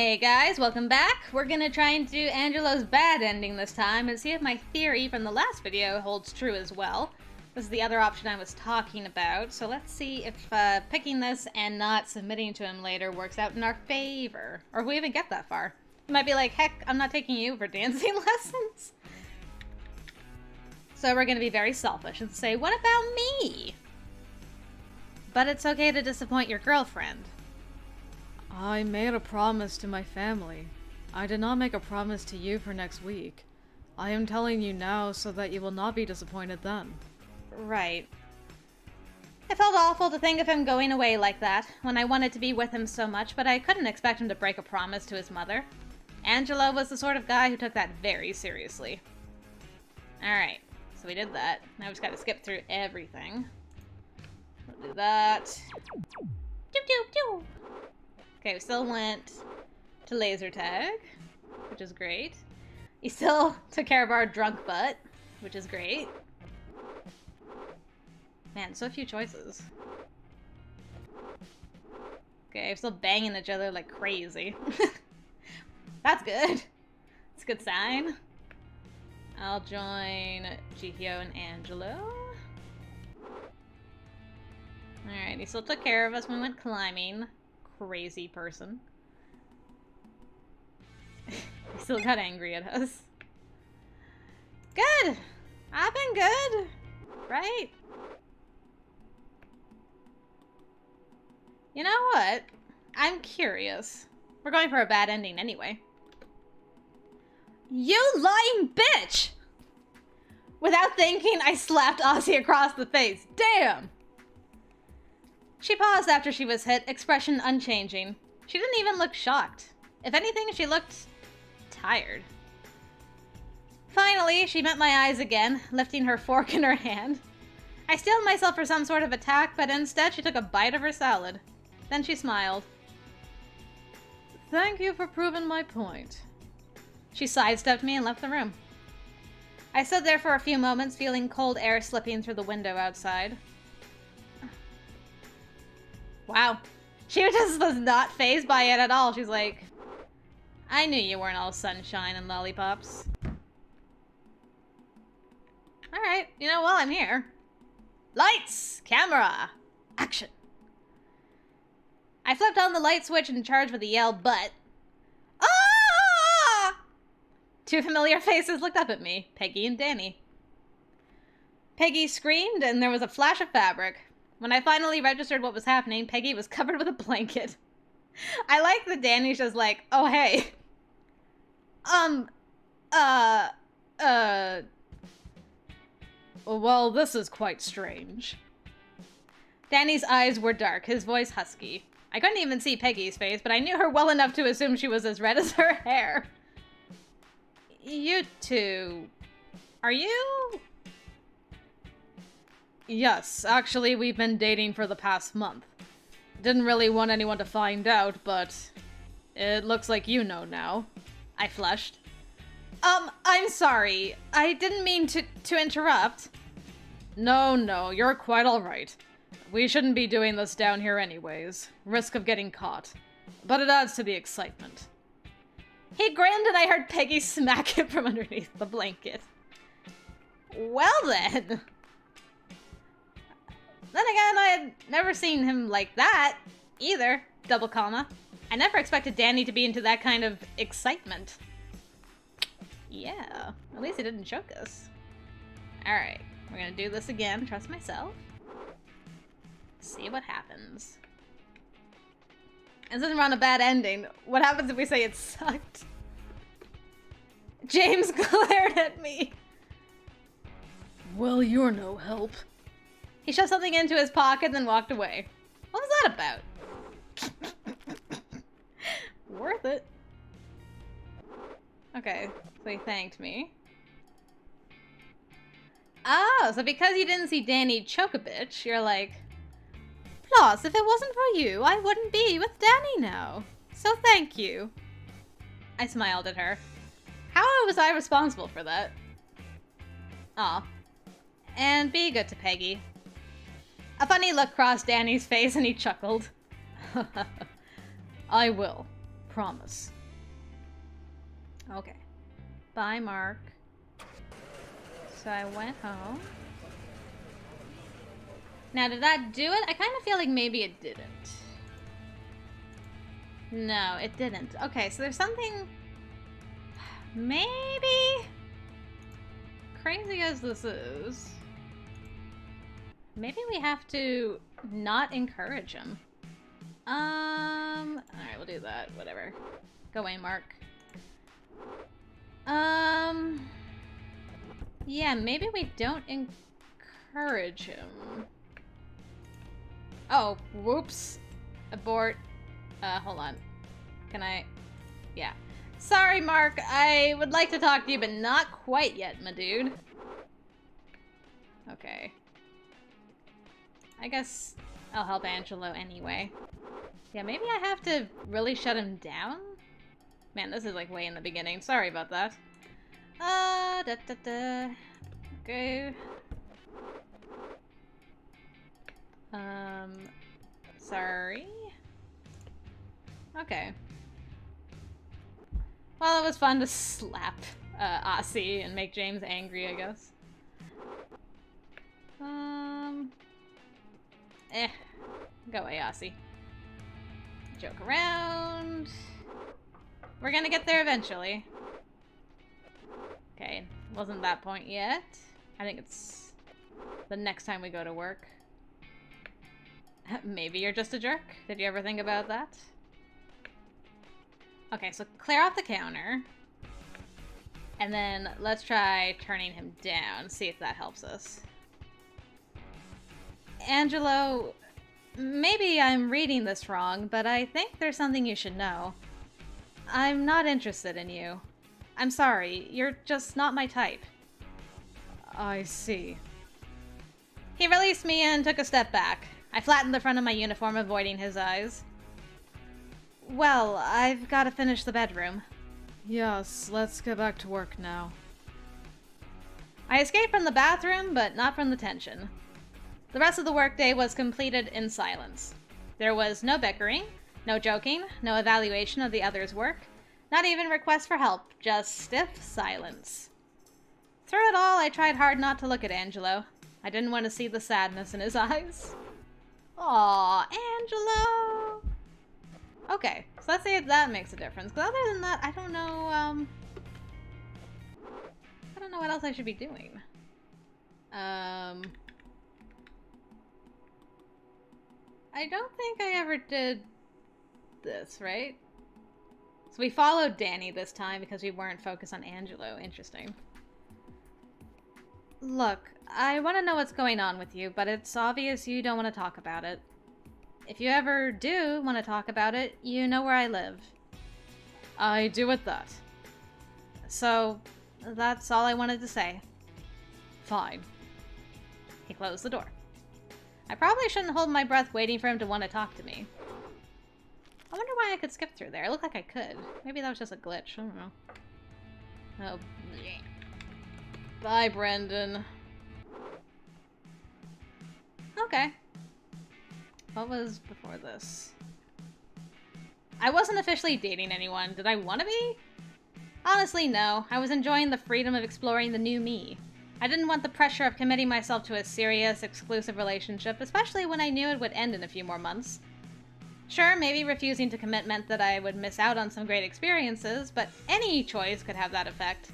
Hey guys, welcome back. We're gonna try and do Angelo's bad ending this time and see if my theory from the last video holds true as well. This is the other option I was talking about, so let's see if picking this and not submitting to him later works out in our favor. Or if we even get that far. He might be like, heck, I'm not taking you for dancing lessons. So we're gonna be very selfish and say, what about me? But it's okay to disappoint your girlfriend. I made a promise to my family. I did not make a promise to you for next week. I am telling you now so that you will not be disappointed then. Right. I felt awful to think of him going away like that, when I wanted to be with him so much, but I couldn't expect him to break a promise to his mother. Angelo was the sort of guy who took that very seriously. Alright, so we did that. Now we just gotta skip through everything. We'll do that. Doop doop doop! Okay, we still went to laser tag, which is great. He still took care of our drunk butt, which is great. Man, so few choices. Okay, we're still banging each other like crazy. That's good. It's a good sign. I'll join Gihio and Angelo. Alright, he still took care of us when we went climbing. Crazy person. He still got angry at us. Good! I've been good! Right? You know what? I'm curious. We're going for a bad ending anyway. You lying bitch! Without thinking, I slapped Aussie across the face. Damn! She paused after she was hit, expression unchanging. She didn't even look shocked. If anything, she looked tired. Finally, she met my eyes again, lifting her fork in her hand. I steeled myself for some sort of attack, but instead she took a bite of her salad. Then she smiled. Thank you for proving my point. She sidestepped me and left the room. I stood there for a few moments, feeling cold air slipping through the window outside. Wow. She just was not fazed by it at all. She's like, I knew you weren't all sunshine and lollipops. Alright, you know, while I'm here. Lights! Camera! Action! I flipped on the light switch and charged with a yell, but... Ah! Two familiar faces looked up at me, Peggy and Danny. Peggy screamed, and there was a flash of fabric. When I finally registered what was happening, Peggy was covered with a blanket. I like that Danny's just like, oh hey. Well, this is quite strange. Danny's eyes were dark, his voice husky. I couldn't even see Peggy's face, but I knew her well enough to assume she was as red as her hair. You two... Are you... Yes, actually, we've been dating for the past month. Didn't really want anyone to find out, but it looks like you know now. I flushed. I'm sorry. I didn't mean to interrupt. No, you're quite alright. We shouldn't be doing this down here anyways. Risk of getting caught. But it adds to the excitement. He grinned and I heard Peggy smack him from underneath the blanket. Well then. Then again, I had never seen him like that, either. Double comma. I never expected Danny to be into that kind of excitement. Yeah, at least he didn't choke us. Alright, we're gonna do this again, trust myself. See what happens. This isn't around a bad ending. What happens if we say it sucked? James glared at me. Well, you're no help. He shoved something into his pocket, then walked away. What was that about? Worth it. Okay, so he thanked me. Oh, so because you didn't see Danny choke a bitch, you're like, plus, if it wasn't for you, I wouldn't be with Danny now. So thank you. I smiled at her. How was I responsible for that? Aw. And be good to Peggy. A funny look crossed Danny's face and he chuckled. I will. Promise. Okay. Bye, Mark. So I went home. Now, did that do it? I kind of feel like maybe it didn't. No, it didn't. Okay, so there's something... Maybe... Crazy as this is... Maybe we have to not encourage him. Alright, we'll do that. Whatever. Go away, Mark. Yeah, maybe we don't encourage him. Oh, whoops. Abort. Hold on. Can I... Yeah. Sorry, Mark. I would like to talk to you, but not quite yet, my dude. Okay. I guess I'll help Angelo anyway. Yeah, maybe I have to really shut him down? Man, this is like way in the beginning. Sorry about that. Okay. Sorry. Okay. Well, it was fun to slap Aussie and make James angry, I guess. Go away, Aussie. Joke around. We're gonna get there eventually. Okay, wasn't that point yet. I think it's the next time we go to work. Maybe you're just a jerk. Did you ever think about that? Okay, so clear off the counter. And then let's try turning him down, see if that helps us. Angelo, maybe I'm reading this wrong, but I think there's something you should know. I'm not interested in you. I'm sorry, you're just not my type. I see. He released me and took a step back. I flattened the front of my uniform, avoiding his eyes. Well, I've got to finish the bedroom. Yes, let's get back to work now. I escaped from the bathroom, but not from the tension. The rest of the workday was completed in silence. There was no bickering, no joking, no evaluation of the other's work, not even requests for help, just stiff silence. Through it all, I tried hard not to look at Angelo. I didn't want to see the sadness in his eyes. Aw, Angelo! Okay, so let's see if that makes a difference. Because other than that, I don't know, I don't know what else I should be doing. I don't think I ever did this, right? So we followed Danny this time because we weren't focused on Angelo. Interesting. Look, I want to know what's going on with you, but it's obvious you don't want to talk about it. If you ever do want to talk about it, you know where I live. I do with that. So, that's all I wanted to say. Fine. He closed the door. I probably shouldn't hold my breath waiting for him to want to talk to me. I wonder why I could skip through there. It looked like I could. Maybe that was just a glitch. I don't know. Oh, yeah. Bye, Brendan. Okay. What was before this? I wasn't officially dating anyone. Did I want to be? Honestly, no. I was enjoying the freedom of exploring the new me. I didn't want the pressure of committing myself to a serious, exclusive relationship, especially when I knew it would end in a few more months. Sure, maybe refusing to commit meant that I would miss out on some great experiences, but any choice could have that effect.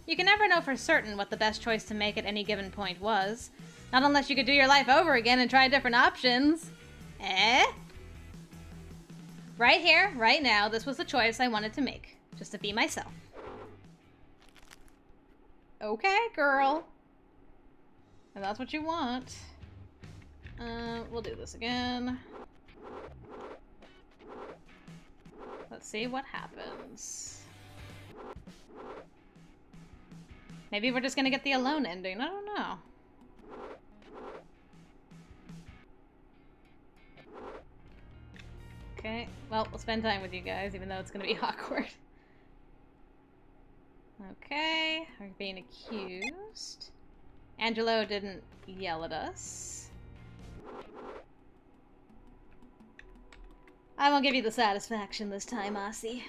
You can never know for certain what the best choice to make at any given point was. Not unless you could do your life over again and try different options. Eh? Right here, right now, this was the choice I wanted to make. Just to be myself. Okay, girl. And that's what you want. We'll do this again. Let's see what happens. Maybe we're just gonna get the alone ending. I don't know. Okay, well, we'll spend time with you guys, even though it's gonna be awkward. Okay, we're being accused. Angelo didn't yell at us. I won't give you the satisfaction this time, Aussie.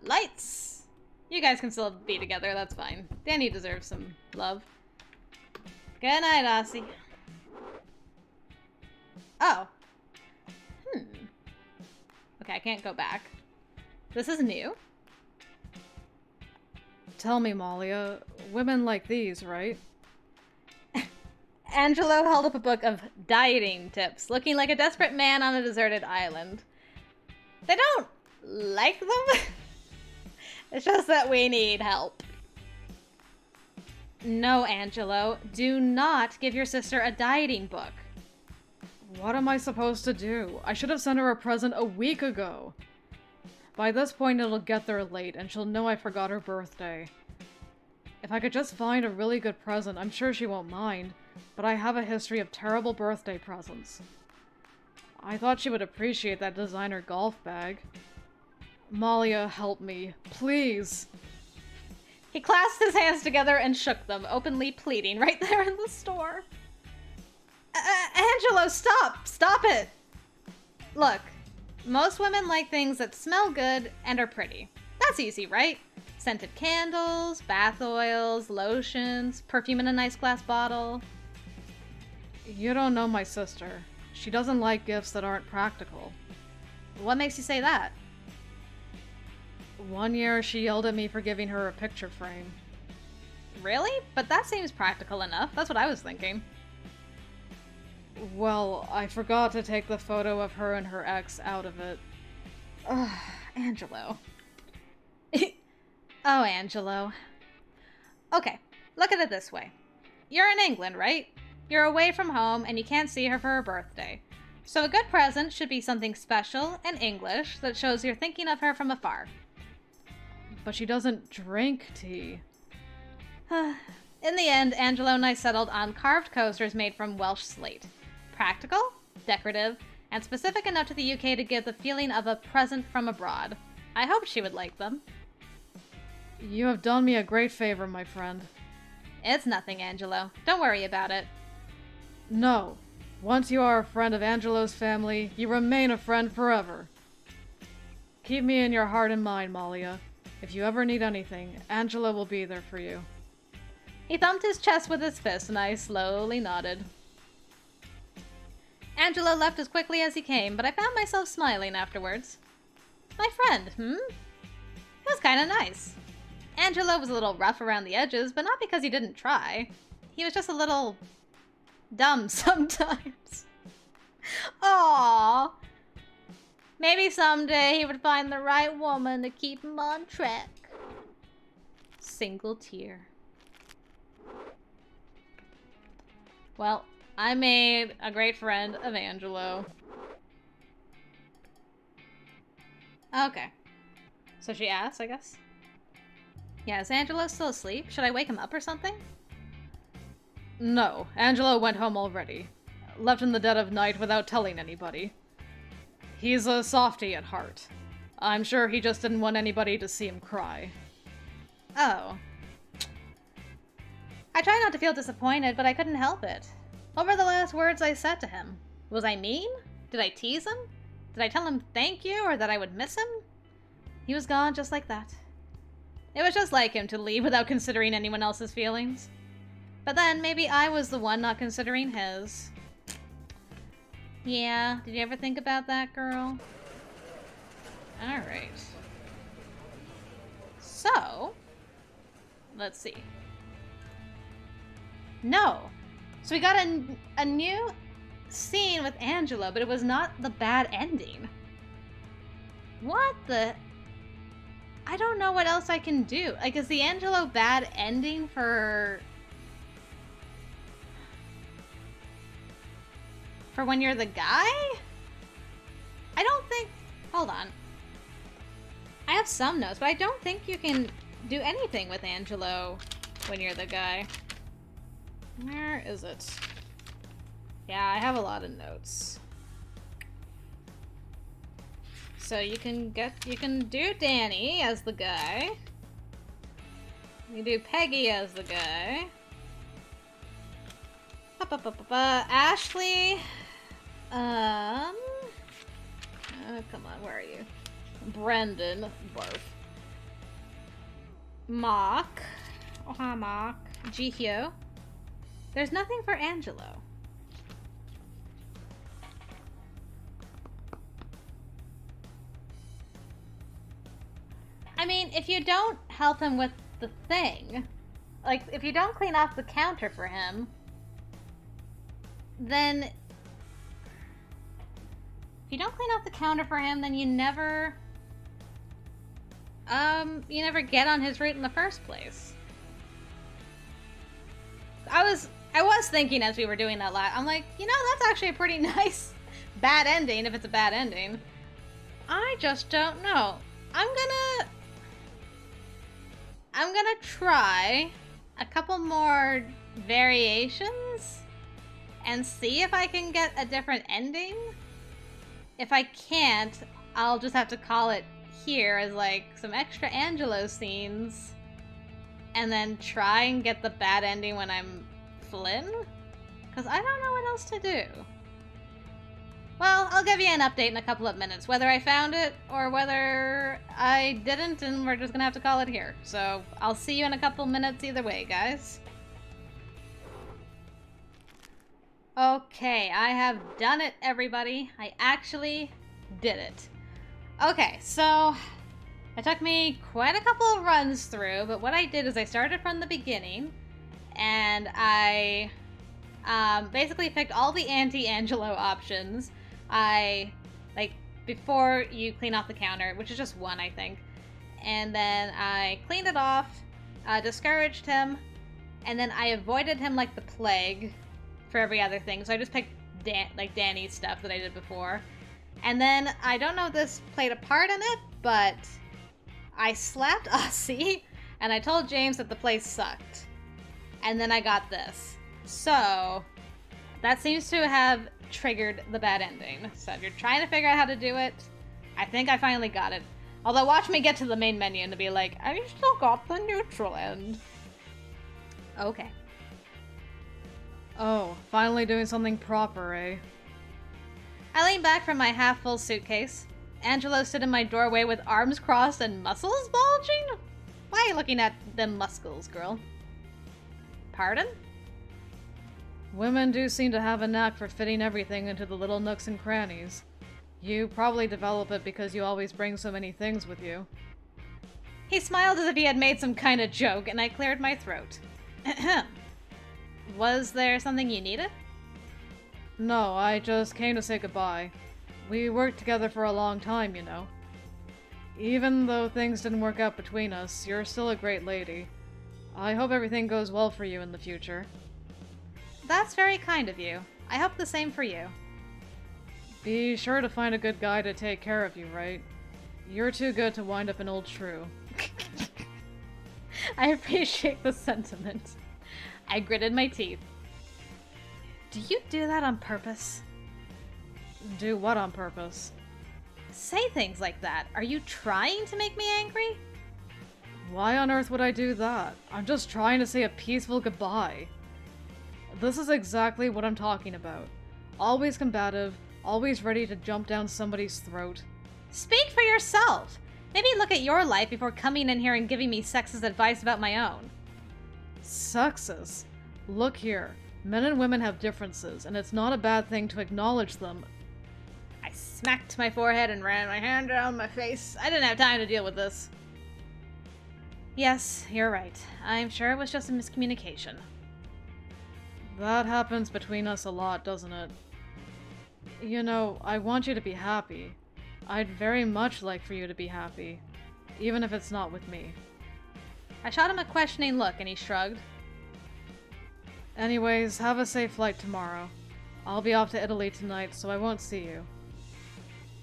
Lights! You guys can still be together, that's fine. Danny deserves some love. Good night, Aussie. Oh. Okay, I can't go back. This is new. Tell me, Malia, women like these, right? Angelo held up a book of dieting tips, looking like a desperate man on a deserted island. They don't like them. It's just that we need help. No, Angelo, do not give your sister a dieting book. What am I supposed to do? I should have sent her a present a week ago. By this point, it'll get there late, and she'll know I forgot her birthday. If I could just find a really good present, I'm sure she won't mind, but I have a history of terrible birthday presents. I thought she would appreciate that designer golf bag. Malia, help me. Please. He clasped his hands together and shook them, openly pleading right there in the store. Angelo, stop! Stop it! Look, most women like things that smell good and are pretty. That's easy, right? Scented candles, bath oils, lotions, perfume in a nice glass bottle. You don't know my sister. She doesn't like gifts that aren't practical. What makes you say that? One year, she yelled at me for giving her a picture frame. Really? But that seems practical enough. That's what I was thinking. Well, I forgot to take the photo of her and her ex out of it. Ugh, Angelo. Oh, Angelo. Okay, look at it this way. You're in England, right? You're away from home and you can't see her for her birthday. So a good present should be something special and English that shows you're thinking of her from afar. But she doesn't drink tea. In the end, Angelo and I settled on carved coasters made from Welsh slate. Practical, decorative, and specific enough to the UK to give the feeling of a present from abroad. I hoped she would like them. You have done me a great favor, my friend. It's nothing, Angelo. Don't worry about it. No. Once you are a friend of Angelo's family, you remain a friend forever. Keep me in your heart and mind, Malia. If you ever need anything, Angelo will be there for you. He thumped his chest with his fist, and I slowly nodded. Angelo left as quickly as he came, but I found myself smiling afterwards. My friend, He was kinda nice. Angelo was a little rough around the edges, but not because he didn't try. He was just a little dumb sometimes. Aww. Maybe someday he would find the right woman to keep him on track. Single tear. Well, I made a great friend of Angelo. Okay. So she asked, I guess. Yeah, is Angelo still asleep? Should I wake him up or something? No, Angelo went home already. Left in the dead of night without telling anybody. He's a softie at heart. I'm sure he just didn't want anybody to see him cry. Oh. I tried not to feel disappointed, but I couldn't help it. What were the last words I said to him? Was I mean? Did I tease him? Did I tell him thank you or that I would miss him? He was gone just like that. It was just like him to leave without considering anyone else's feelings. But then maybe I was the one not considering his. Yeah, did you ever think about that, girl? Alright. So, let's see. No. So we got a new scene with Angelo, but it was not the bad ending. What the... I don't know what else I can do. Like, is the Angelo bad ending for when you're the guy? I don't think... Hold on. I have some notes, but I don't think you can do anything with Angelo when you're the guy. Where is it? Yeah, I have a lot of notes. So you can do Danny as the guy. You do Peggy as the guy. Ashley. Oh, come on, where are you? Brendan. Barf. Mock. Oh, hi, Mock. Jihyo. There's nothing for Angelo. I mean, if you don't help him with the thing, like, if you don't clean off the counter for him, then... If you don't clean off the counter for him, then you never get on his route in the first place. I was thinking as we were doing that I'm like, you know, that's actually a pretty nice bad ending if it's a bad ending. I just don't know. I'm gonna try a couple more variations and see if I can get a different ending. If I can't, I'll just have to call it here as like some extra Angelo scenes and then try and get the bad ending when I'm Flynn? Because I don't know what else to do. Well, I'll give you an update in a couple of minutes, whether I found it or whether I didn't, and we're just gonna have to call it here. So I'll see you in a couple minutes either way, guys. Okay, I have done it, everybody. I actually did it. Okay, so it took me quite a couple of runs through, but what I did is I started from the beginning, and I basically picked all the anti-Angelo options. Before you clean off the counter, which is just one, I think. And then I cleaned it off, discouraged him, and then I avoided him like the plague for every other thing. So I just picked Danny's stuff that I did before. And then, I don't know if this played a part in it, but I slapped Aussie, and I told James that the place sucked. And then I got this. So, that seems to have triggered the bad ending. So if you're trying to figure out how to do it, I think I finally got it. Although watch me get to the main menu and to be like, have you still got the neutral end? Okay. Oh, finally doing something proper, eh? I leaned back from my half-full suitcase. Angelo stood in my doorway with arms crossed and muscles bulging? Why are you looking at them muscles, girl? Pardon? Women do seem to have a knack for fitting everything into the little nooks and crannies. You probably develop it because you always bring so many things with you. He smiled as if he had made some kind of joke, and I cleared my throat. Was there something you needed? No, I just came to say goodbye. We worked together for a long time, you know. Even though things didn't work out between us, you're still a great lady. I hope everything goes well for you in the future. That's very kind of you. I hope the same for you. Be sure to find a good guy to take care of you, right? You're too good to wind up an old shrew. I appreciate the sentiment. I gritted my teeth. Do you do that on purpose? Do what on purpose? Say things like that. Are you trying to make me angry? Why on earth would I do that? I'm just trying to say a peaceful goodbye. This is exactly what I'm talking about. Always combative, always ready to jump down somebody's throat. Speak for yourself! Maybe look at your life before coming in here and giving me sexist advice about my own. Sexist? Look here. Men and women have differences, and it's not a bad thing to acknowledge them. I smacked my forehead and ran my hand down my face. I didn't have time to deal with this. Yes, you're right. I'm sure it was just a miscommunication. That happens between us a lot, doesn't it? You know, I want you to be happy. I'd very much like for you to be happy, even if it's not with me. I shot him a questioning look, and he shrugged. Anyways, have a safe flight tomorrow. I'll be off to Italy tonight, so I won't see you.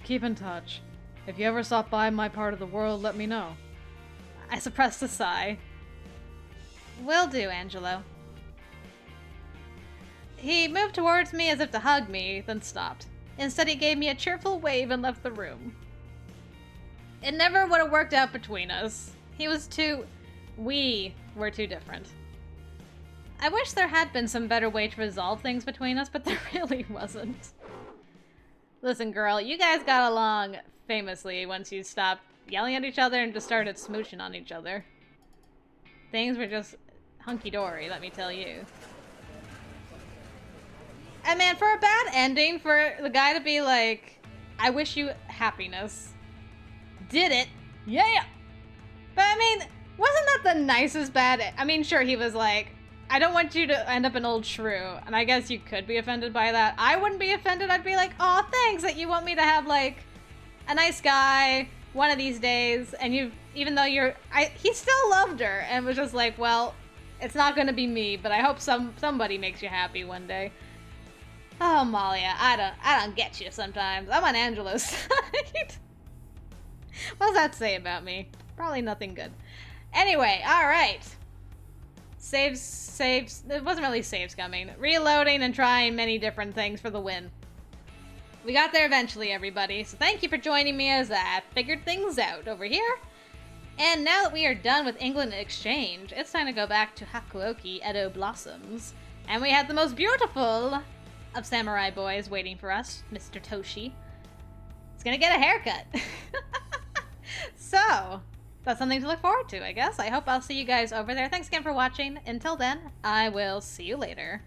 Keep in touch. If you ever stop by my part of the world, let me know. I suppressed a sigh. Will do, Angelo. He moved towards me as if to hug me, then stopped. Instead, he gave me a cheerful wave and left the room. It never would have worked out between us. We were too different. I wish there had been some better way to resolve things between us, but there really wasn't. Listen, girl, you guys got along famously once you stopped yelling at each other and just started smooching on each other. Things were just hunky-dory, let me tell you. And man, for a bad ending, for the guy to be like, I wish you happiness. Did it. Yeah! But I mean, wasn't that the nicest bad... I mean, sure, he was like, I don't want you to end up an old shrew. And I guess you could be offended by that. I wouldn't be offended. I'd be like, aw, thanks that you want me to have, like, a nice guy one of these days. And you, even though you're... he still loved her and was just like, well, it's not gonna be me, but I hope somebody makes you happy one day. Oh, Malia, I don't get you sometimes. I'm on Angelo's side. What does that say about me? Probably nothing good. Anyway, alright. Saves. It wasn't really saves coming. Reloading and trying many different things for the win. We got there eventually, everybody. So thank you for joining me as I figured things out over here. And now that we are done with England Exchange, it's time to go back to Hakuoki Edo Blossoms. And we have the most beautiful of samurai boys waiting for us, Mr. Toshi. He's gonna get a haircut. So, that's something to look forward to, I guess. I hope I'll see you guys over there. Thanks again for watching. Until then, I will see you later.